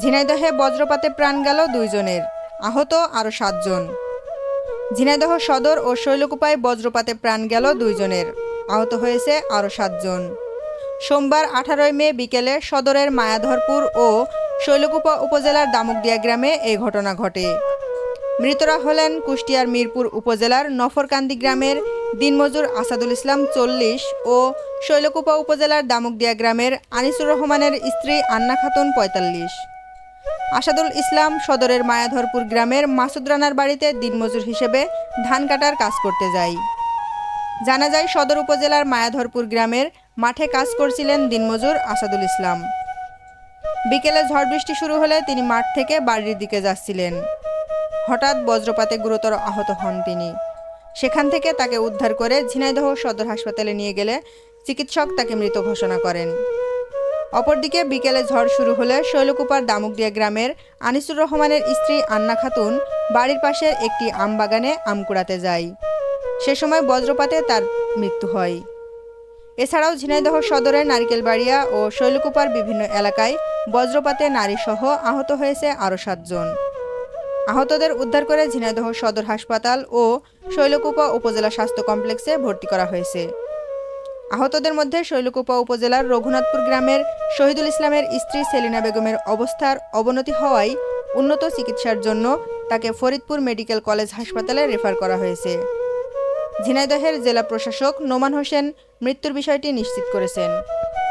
ঝিনাইদহে বজ্রপাতে প্রাণ গেল 2 জনের, আহত আরও 7 জন। ঝিনাইদহ সদর ও শৈলকুপায় বজ্রপাতে প্রাণ গেল 2 জনের, আহত হয়েছে আরও 7 জন। সোমবার 18 মে বিকেলে সদরের মায়াধরপুর ও শৈলকুপা উপজেলার দামুকদিয়া গ্রামে এই ঘটনা ঘটে। মৃতরা হলেন কুষ্টিয়ার মিরপুর উপজেলার নফরকান্দি গ্রামের দিনমজুর আসাদুল ইসলাম 40 ও শৈলকুপা উপজেলার দামুকদিয়া গ্রামের আনিসুর রহমানের স্ত্রী আন্না খাতুন 45। আসাদুল ইসলাম সদরের মায়াধরপুর গ্রামের মাসুদ রানার বাড়িতে দিনমজুর হিসেবে ধান কাটার কাজ করতে যায়। জানা যায়, সদর উপজেলার মায়াধরপুর গ্রামের মাঠে কাজ করছিলেন দিনমজুর আসাদুল ইসলাম। বিকেলে ঝড় বৃষ্টি শুরু হলে তিনি মাঠ থেকে বাড়ির দিকে যাচ্ছিলেন। হঠাৎ বজ্রপাতে গুরুতর আহত হন তিনি। সেখান থেকে তাকে উদ্ধার করে ঝিনাইদহ সদর হাসপাতালে নিয়ে গেলে চিকিৎসক তাকে মৃত ঘোষণা করেন। অপরদিকে বিকেলে ঝড় শুরু হলে শৈলকুপার দামুকদিয়া গ্রামের আনিসুর রহমানের স্ত্রী আন্না খাতুন বাড়ির পাশের একটি আম বাগানে আম কুড়াতে যায়। সে সময় বজ্রপাতে তার মৃত্যু হয়। এছাড়াও ঝিনাইদহ সদরের নারিকেলবাড়িয়া ও শৈলকুপার বিভিন্ন এলাকায় বজ্রপাতে নারীসহ আহত হয়েছে আরও 7 জন। আহতদের উদ্ধার করে ঝিনাইদহ সদর হাসপাতাল ও শৈলকুপা উপজেলা স্বাস্থ্য কমপ্লেক্সে ভর্তি করা হয়েছে। আহতদের মধ্যে শৈলকুপা উপজেলার রঘুনাথপুর গ্রামের শহীদুল ইসলামের স্ত্রী সেলিনা বেগমের অবস্থার অবনতি হওয়ায় উন্নত চিকিৎসার জন্য তাকে ফরিদপুর মেডিকেল কলেজ হাসপাতালে রেফার করা হয়েছে। ঝিনাইদহের জেলা প্রশাসক নোমান হোসেন মৃত্যুর বিষয়টি নিশ্চিত করেছেন।